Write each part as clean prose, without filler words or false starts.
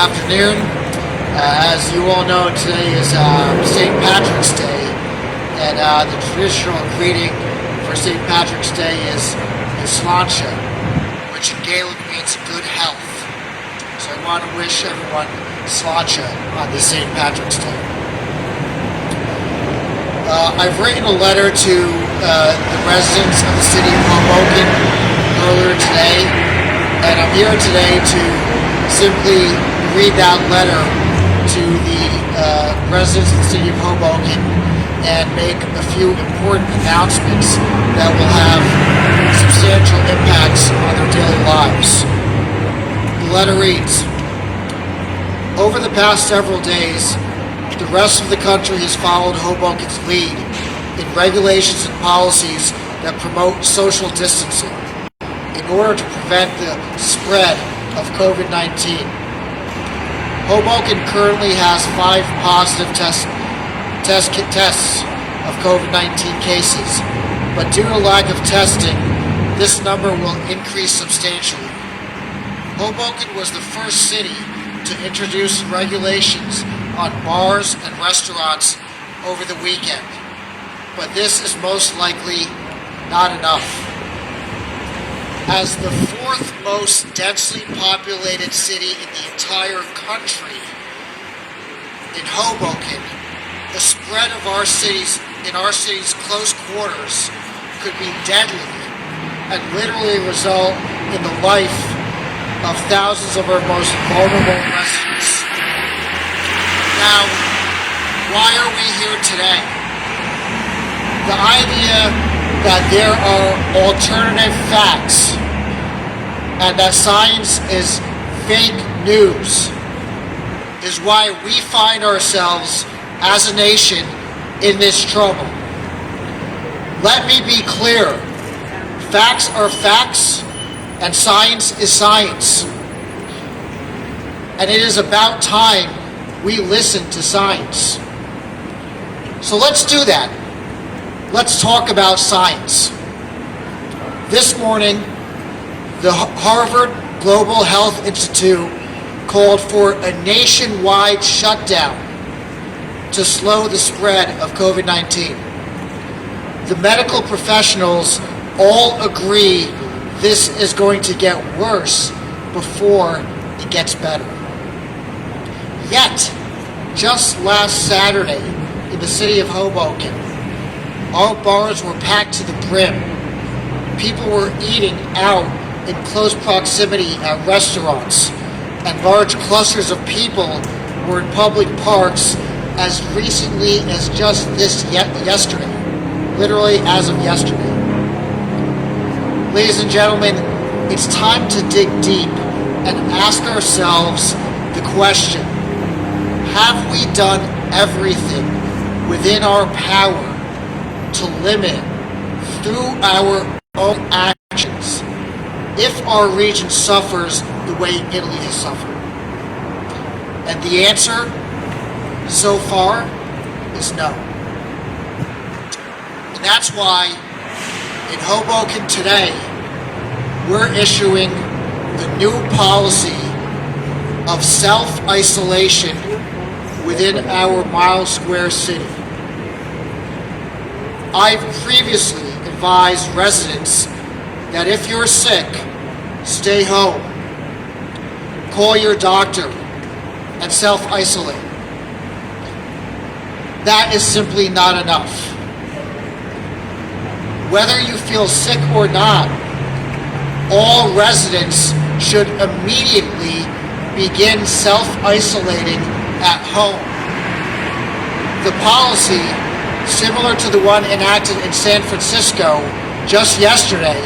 afternoon. As you all know, today is St. Patrick's Day, and the traditional greeting for St. Patrick's Day is Sláinte, which in Gaelic means good health. So I want to wish everyone Sláinte on this St. Patrick's Day. I've written a letter to the residents of the city of Hoboken earlier today, and I'm here today to simply read that letter to the residents of the city of Hoboken and make a few important announcements that will have substantial impacts on their daily lives. The letter reads, "Over the past several days, the rest of the country has followed Hoboken's lead in regulations and policies that promote social distancing in order to prevent the spread of COVID-19. Hoboken currently has 5 positive tests of COVID-19 cases, but due to lack of testing, this number will increase substantially. Hoboken was the first city to introduce regulations on bars and restaurants over the weekend, but this is most likely not enough. As the 4th most densely populated city in the entire country, in Hoboken, the spread of our city's close quarters could be deadly and literally result in the life of thousands of our most vulnerable residents. Now, why are we here today? The idea that there are alternative facts and that science is fake news is why we find ourselves as a nation in this trouble. Let me be clear. Facts are facts and science is science. And it is about time we listen to science. So let's do that. Let's talk about science. This morning, the Harvard Global Health Institute called for a nationwide shutdown to slow the spread of COVID-19. The medical professionals all agree this is going to get worse before it gets better. Yet, just last Saturday in the city of Hoboken, our bars were packed to the brim. People were eating out in close proximity at restaurants, and large clusters of people were in public parks as recently as just yesterday, literally as of yesterday. Ladies and gentlemen, it's time to dig deep and ask ourselves the question, have we done everything within our power to limit through our own actions if our region suffers the way Italy has suffered? And the answer so far is no. And that's why in Hoboken today we're issuing the new policy of self-isolation within our mile-square city. I've previously advised residents that if you're sick, stay home, call your doctor, and self-isolate. That is simply not enough. Whether you feel sick or not, all residents should immediately begin self-isolating at home. The policy, similar to the one enacted in San Francisco just yesterday,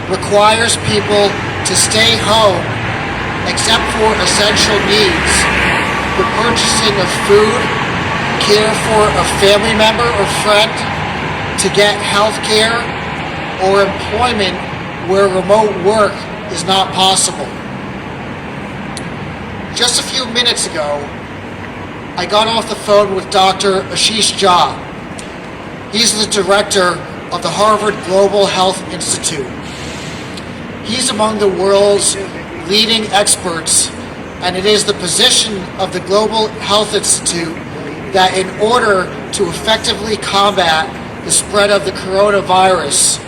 requires people to stay home except for essential needs, the purchasing of food, care for a family member or friend, to get health care, or employment where remote work is not possible. Just a few minutes ago, I got off the phone with Dr. Ashish Jha. He's the director of the Harvard Global Health Institute. He's among the world's leading experts And it is the position of the Global Health Institute that in order to effectively combat the spread of the coronavirus,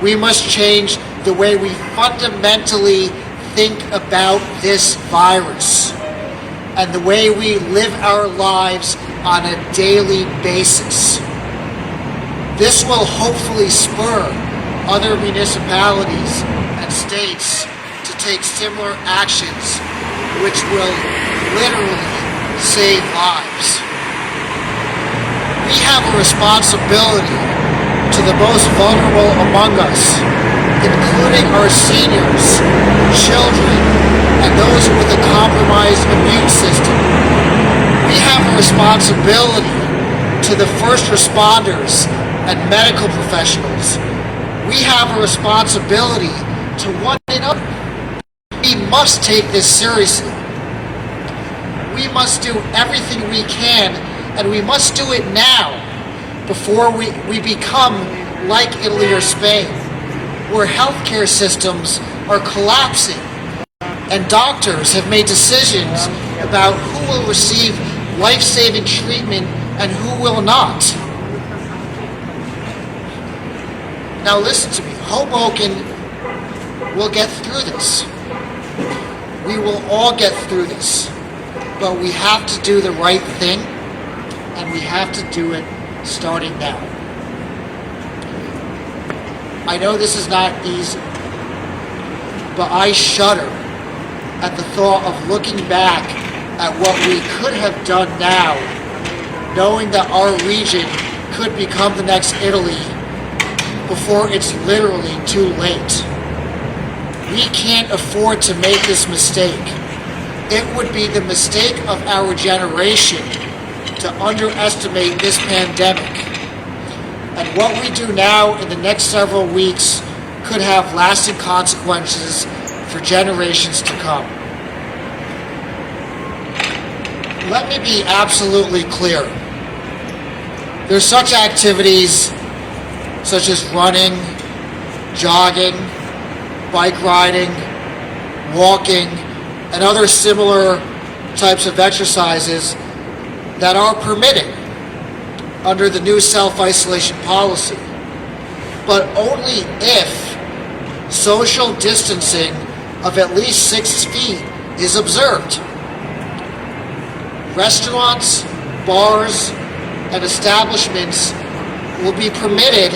we must change the way we fundamentally think about this virus and the way we live our lives on a daily basis. This will hopefully spur other municipalities and states to take similar actions, which will literally save lives. We have a responsibility to the most vulnerable among us, including our seniors, children, and those with a compromised immune system. We have a responsibility to the first responders and medical professionals. We have a responsibility to one another. We must take this seriously. We must do everything we can, and we must do it now before we become like Italy or Spain, where healthcare systems are collapsing and doctors have made decisions about who will receive life-saving treatment and who will not. Now listen to me. Hoboken will get through this. We will all get through this. But we have to do the right thing, and we have to do it starting now. I know this is not easy, but I shudder at the thought of looking back at what we could have done now, knowing that our region could become the next Italy before it's literally too late. We can't afford to make this mistake. It would be the mistake of our generation to underestimate this pandemic. And what we do now in the next several weeks could have lasting consequences for generations to come. Let me be absolutely clear. There's such activities such as running, jogging, bike riding, walking, and other similar types of exercises that are permitted under the new self-isolation policy, but only if social distancing of at least 6 feet is observed. Restaurants, bars, and establishments will be permitted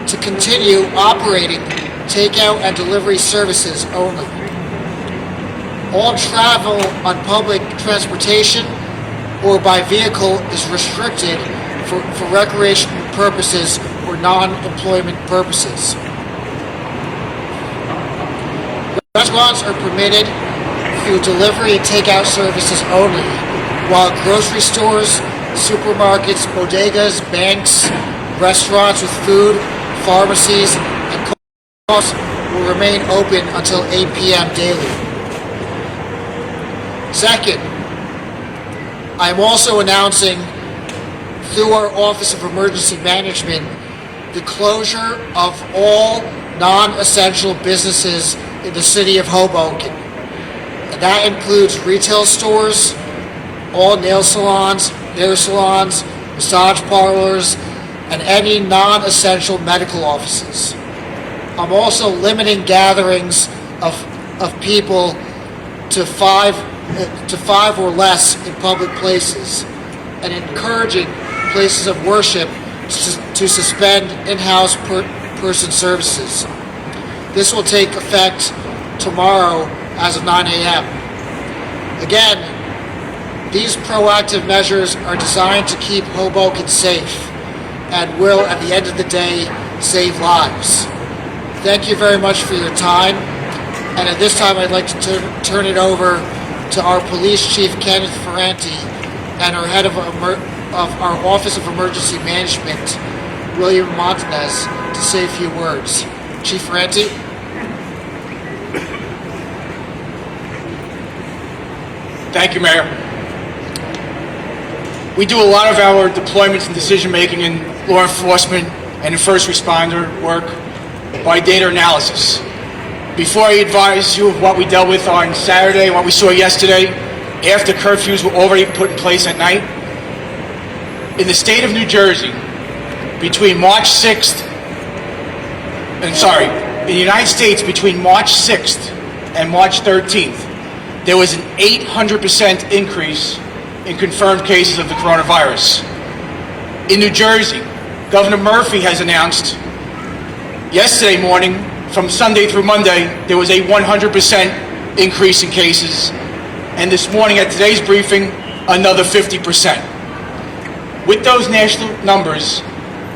to continue operating takeout and delivery services only. All travel on public transportation or by vehicle is restricted for recreational purposes or non-employment purposes. Restaurants are permitted through delivery and takeout services only, while grocery stores, supermarkets, bodegas, banks, restaurants with food, pharmacies, and coffee will remain open until 8 p.m. daily. Second, I am also announcing through our Office of Emergency Management the closure of all non-essential businesses in the city of Hoboken. And that includes retail stores, all nail salons, hair salons, massage parlors, and any non-essential medical offices. I'm also limiting gatherings of people to five or less in public places, and encouraging places of worship to suspend in-house person services. This will take effect tomorrow as of 9 a.m. Again, these proactive measures are designed to keep Hoboken safe and will, at the end of the day, save lives. Thank you very much for your time, and at this time I'd like to turn it over to our Police Chief Kenneth Ferranti and our Head of our Office of Emergency Management, William Montanez, to say a few words. Chief Ferranti? Thank you, Mayor. We do a lot of our deployments and decision-making in law enforcement and in first responder work by data analysis. Before I advise you of what we dealt with on Saturday and what we saw yesterday, after curfews were already put in place at night, in the state of New Jersey, between March 6th, in the United States, between March 6th and March 13th, there was an 800% increase in confirmed cases of the coronavirus. In New Jersey, Governor Murphy has announced yesterday morning, from Sunday through Monday, there was a 100% increase in cases, and this morning at today's briefing, another 50%. With those national numbers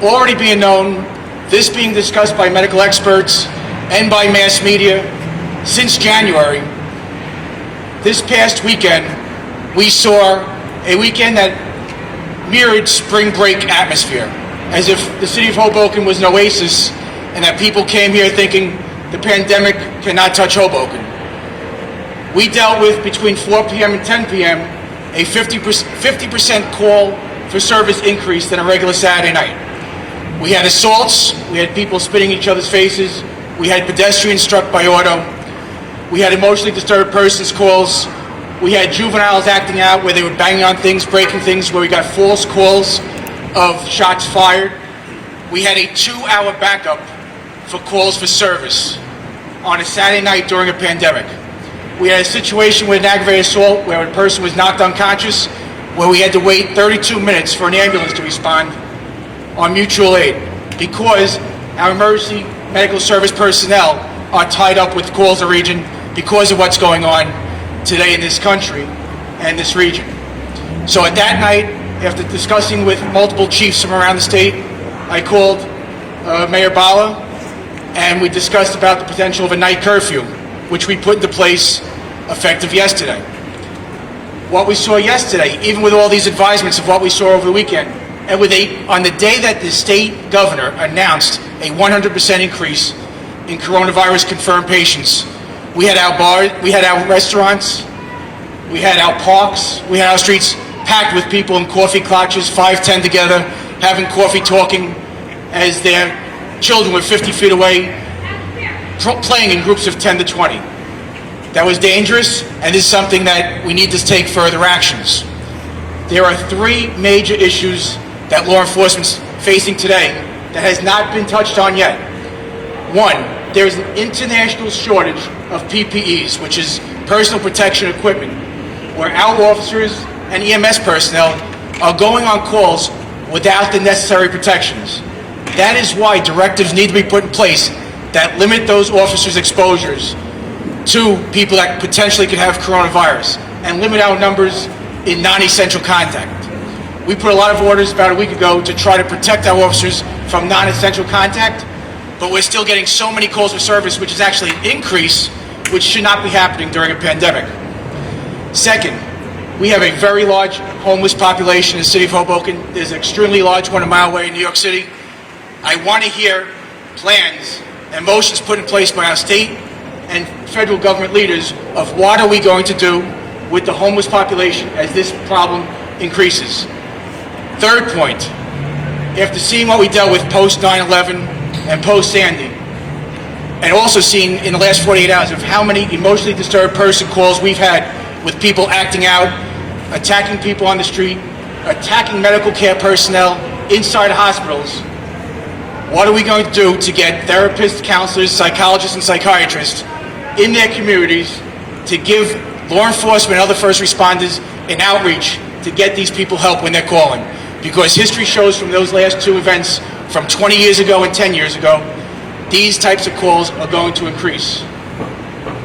already being known, this being discussed by medical experts and by mass media since January, this past weekend, we saw a weekend that mirrored spring break atmosphere, as if the city of Hoboken was an oasis and that people came here thinking the pandemic cannot touch Hoboken. We dealt with, between 4 p.m. and 10 p.m., a 50% call for service increase than a regular Saturday night. We had assaults, we had people spitting in each other's faces, we had pedestrians struck by auto, we had emotionally disturbed persons calls, we had juveniles acting out where they were banging on things, breaking things, where we got false calls of shots fired. We had a 2-hour backup for calls for service on a Saturday night during a pandemic. We had a situation with an aggravated assault where a person was knocked unconscious, where we had to wait 32 minutes for an ambulance to respond on mutual aid because our emergency medical service personnel are tied up with calls of region because of what's going on today in this country and this region. So at that night, after discussing with multiple chiefs from around the state, I called Mayor Bhalla, and we discussed about the potential of a night curfew, which we put into place effective yesterday. What we saw yesterday, even with all these advisements of what we saw over the weekend, and on the day that the state governor announced a 100% increase in coronavirus confirmed patients, we had our bars, we had our restaurants, we had our parks, we had our streets packed with people in coffee clutches, 5-10 together, having coffee, talking as their children were 50 feet away, playing in groups of 10 to 20. That was dangerous, and is something that we need to take further actions. There are 3 major issues that law enforcement's facing today that has not been touched on yet. 1, there is an international shortage of PPEs, which is personal protection equipment, where our officers and EMS personnel are going on calls without the necessary protections. That is why directives need to be put in place that limit those officers' exposures to people that potentially could have coronavirus and limit our numbers in non-essential contact. We put a lot of orders about a week ago to try to protect our officers from non-essential contact, but we're still getting so many calls for service, which is actually an increase, which should not be happening during a pandemic. Second, we have a very large homeless population in the city of Hoboken. There's an extremely large one a mile away in New York City. I want to hear plans and motions put in place by our state and federal government leaders of what are we going to do with the homeless population as this problem increases. Third point, after seeing what we dealt with post 9/11 and post Sandy, and also seeing in the last 48 hours of how many emotionally disturbed person calls we've had with people acting out, attacking people on the street, attacking medical care personnel inside hospitals, what are we going to do to get therapists, counselors, psychologists, and psychiatrists in their communities to give law enforcement and other first responders an outreach to get these people help when they're calling? Because history shows from those last 2 events from 20 years ago and 10 years ago, these types of calls are going to increase.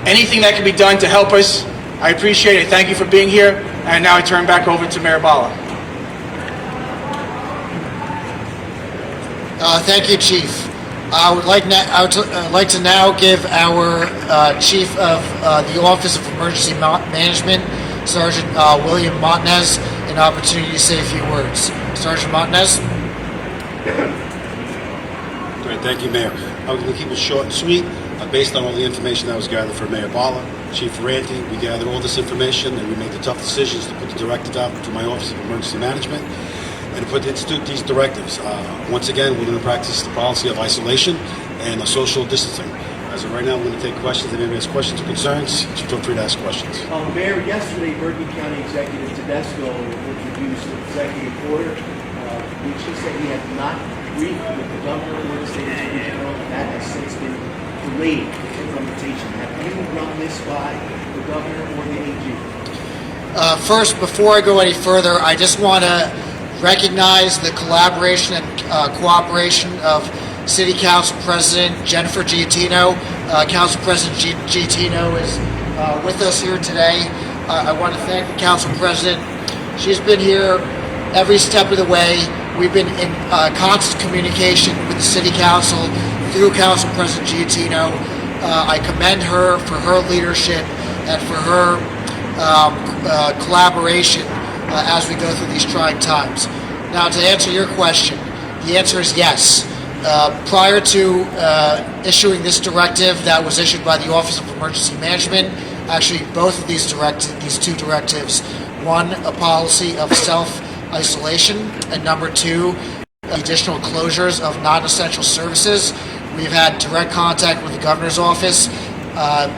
Anything that can be done to help us, I appreciate it. Thank you for being here. And now I turn back over to Mayor Bhalla. Thank you, Chief. I would like to now give our Chief of the Office of Emergency Management, Sergeant William Montanez, an opportunity to say a few words. Sergeant Montanez. Great, thank you, Mayor. I'm going to keep it short and sweet. Based on all the information that was gathered from Mayor Bhalla, Chief Ranty, we gathered all this information and we made the tough decisions to put the directive out to my Office of Emergency Management and to institute these directives. Once again, we're going to practice the policy of isolation and social distancing. As of right now, I'm going to take questions. If anybody has questions or concerns, feel free to ask questions. Mayor, yesterday, Bergen County Executive Tedesco introduced an executive order, which he said he had not briefed with the governor or the state attorney general, and that has since been delayed implementation. Have you run this by the governor or the AG? First, before I go any further, I just want to recognize the collaboration and cooperation of City Council President Jennifer Giattino. Council President Giattino is with us here today. I want to thank the Council President. She's been here every step of the way. We've been in constant communication with the City Council through Council President Giattino. I commend her for her leadership and for her collaboration as we go through these trying times. Now, to answer your question, the answer is yes. Prior to issuing this directive that was issued by the Office of Emergency Management, actually both of these two directives, one, a policy of self-isolation, and number two, additional closures of non-essential services. We've had direct contact with the governor's office,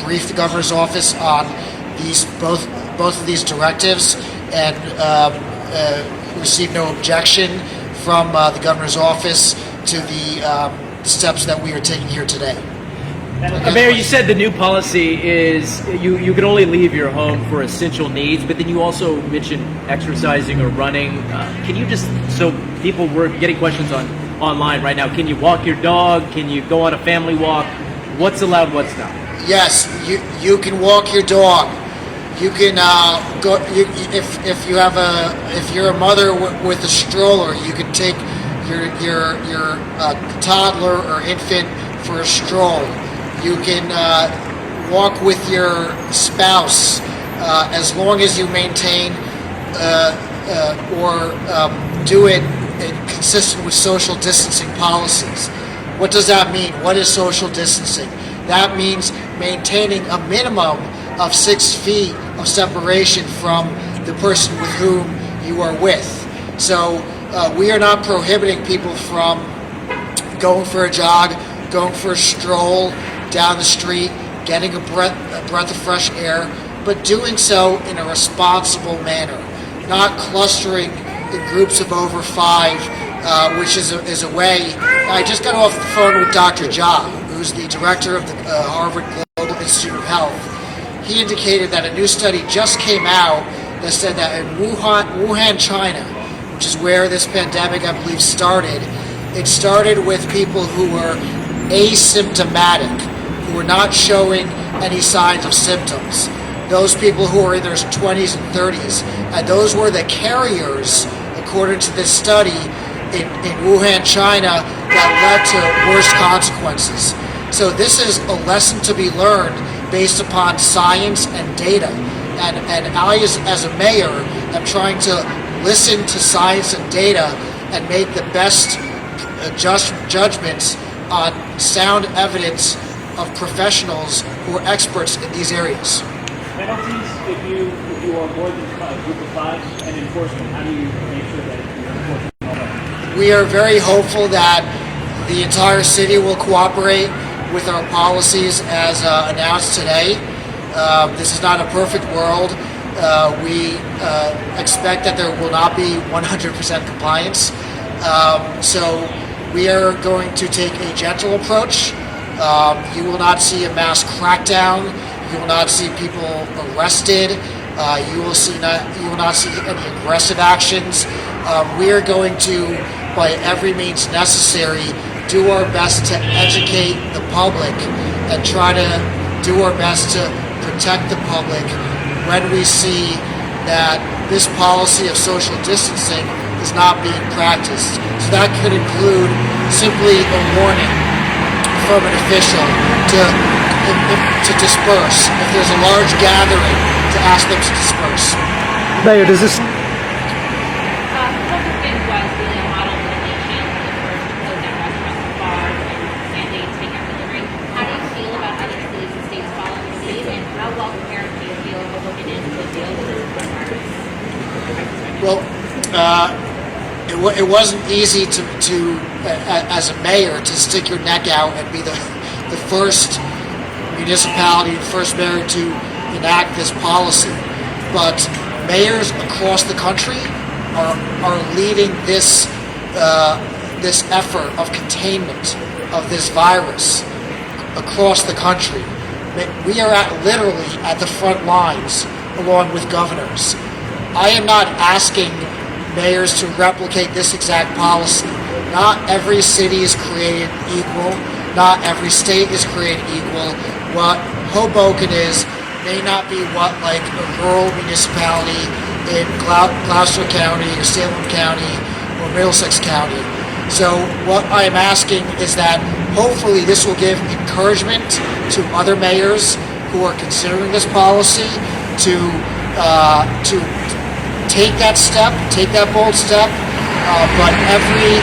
briefed the governor's office on these both of these directives, and received no objection from the governor's office to the steps that we are taking here today. Mayor, you said the new policy is you can only leave your home for essential needs, but then you also mentioned exercising or running. Can you just, so people were getting questions online right now, can you walk your dog? Can you go on a family walk? What's allowed, what's not? Yes, you can walk your dog. You can go. If you're a mother with a stroller, you can take your toddler or infant for a stroll. You can walk with your spouse as long as you maintain or do it consistent with social distancing policies. What does that mean? What is social distancing? That means maintaining a minimum of 6 feet of separation from the person with whom you are with. So we are not prohibiting people from going for a jog, going for a stroll down the street, getting a breath of fresh air, but doing so in a responsible manner, not clustering in groups of over 5, which is a way. I just got off the phone with Dr. Jha, who's the director of the Harvard Global Institute of Health. He indicated that a new study just came out that said that in Wuhan, China, which is where this pandemic, I believe, started, it started with people who were asymptomatic, who were not showing any signs of symptoms. Those people who were in their 20s and 30s, and those were the carriers, according to this study, in Wuhan, China, that led to worse consequences. So this is a lesson to be learned based upon science and data. And I, as a mayor, am trying to listen to science and data and make the best judgments on sound evidence of professionals who are experts in these areas. Penalties if you are more than a group of 5 and enforcement, how do you make sure that you're enforcing all that? We are very hopeful that the entire city will cooperate with our policies as announced today. This is not a perfect world. We expect that there will not be 100% compliance. So we are going to take a gentle approach. You will not see a mass crackdown. You will not see people arrested. You will not see any aggressive actions. We are going to, by every means necessary, do our best to educate the public and try to do our best to protect the public when we see that this policy of social distancing is not being practiced. So that could include simply a warning from an official to disperse. If there's a large gathering, to ask them to disperse. Mayor, does this Hoboken was really a model for the nation, the first to close down restaurants and bars and mandate takeout delivery. How do you feel about other cities and states following the lead, and how well prepared do you feel Hoboken is to deal with this coronavirus? Well, it wasn't easy to as a mayor to stick your neck out and be the first municipality and first mayor to enact this policy. But mayors across the country are leading this this effort of containment of this virus across the country. We are literally at the front lines along with governors. I am not asking mayors to replicate this exact policy. Not every city is created equal. Not every state is created equal. What Hoboken is may not be what like a rural municipality in Gloucester County or Salem County or Middlesex County. So what I am asking is that hopefully this will give encouragement to other mayors who are considering this policy to take that step, take that bold step. But every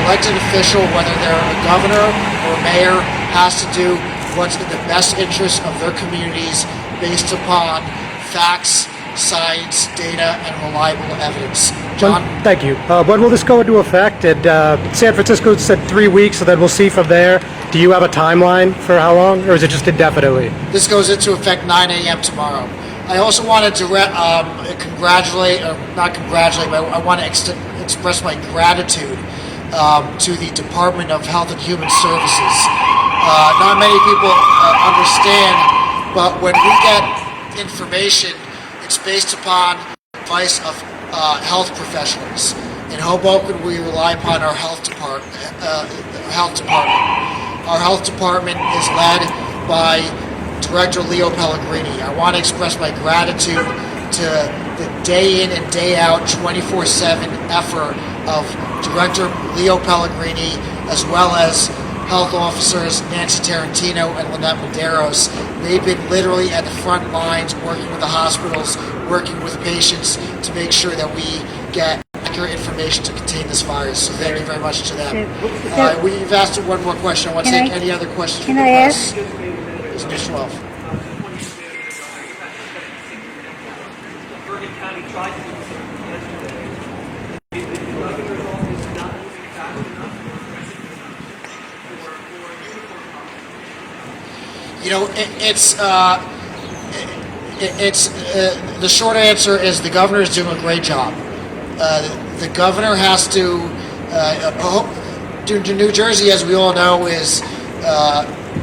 elected official, whether they're a governor or a mayor, has to do what's in the best interest of their communities based upon facts, science, data, and reliable evidence. John? Thank you. When will this go into effect? And San Francisco said 3 weeks, so then we'll see from there. Do you have a timeline for how long, or is it just indefinitely? This goes into effect 9 a.m. tomorrow. I also wanted to congratulate, or not congratulate, but I want to express my gratitude to the Department of Health and Human Services. Not many people understand, but when we get information, it's based upon advice of health professionals. In Hoboken, we rely upon our health department. Our health department is led by Director Leo Pellegrini. I want to express my gratitude to the day in and day out, 24/7 effort of Director Leo Pellegrini, as well as health officers Nancy Tarantino and Lynette Medeiros. They've been literally at the front lines, working with the hospitals, working with patients to make sure that we get accurate information to contain this virus. So thank you very much to them. We've asked one more question. I want to take any other questions from the press. It's News 12. You know, the short answer is the governor is doing a great job. The governor has to. New Jersey, as we all know, is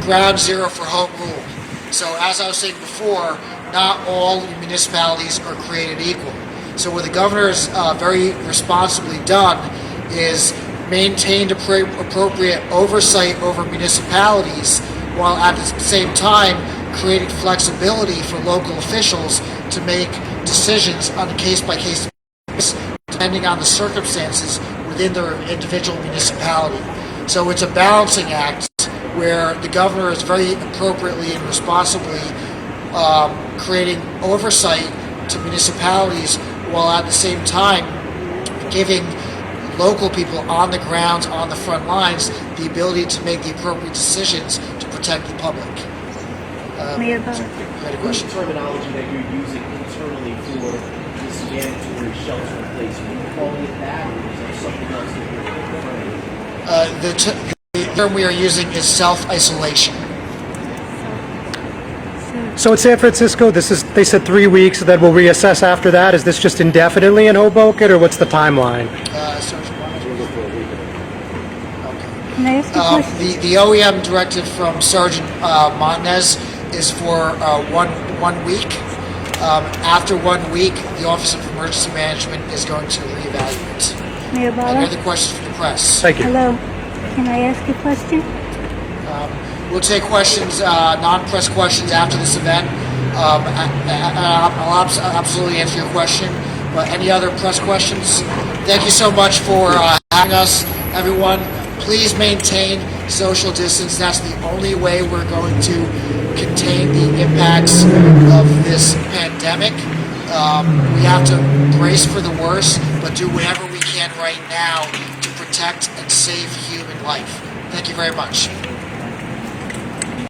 ground zero for home rule. So, as I was saying before, not all municipalities are created equal. So, what the governor has very responsibly done is maintained appropriate oversight over municipalities, while at the same time creating flexibility for local officials to make decisions on a case-by-case basis depending on the circumstances within their individual municipality. So it's a balancing act where the governor is very appropriately and responsibly creating oversight to municipalities, while at the same time giving local people on the grounds, on the front lines, the ability to make the appropriate decisions to protect the public. Mayor Bhalla. You had a question? What's the terminology that you're using internally for this mandatory shelter in place? Are you calling it that, or is there something else that you're referring to? The term we are using is self-isolation. So at San Francisco, they said 3 weeks, then we'll reassess after that. Is this just indefinitely in Hoboken, or what's the timeline? Can I ask a question? The OEM directive from Sergeant Montes is for 1 week. After 1 week, the Office of Emergency Management is going to reevaluate. Mayor Any Bhalla? other questions from the press? Thank you. Hello. Can I ask a question? We'll take questions, non-press questions after this event. I'll absolutely answer your question. But any other press questions? Thank you so much for having us, everyone. Please maintain social distance. That's the only way we're going to contain the impacts of this pandemic. We have to brace for the worst, but do whatever we can right now to protect and save human life. Thank you very much.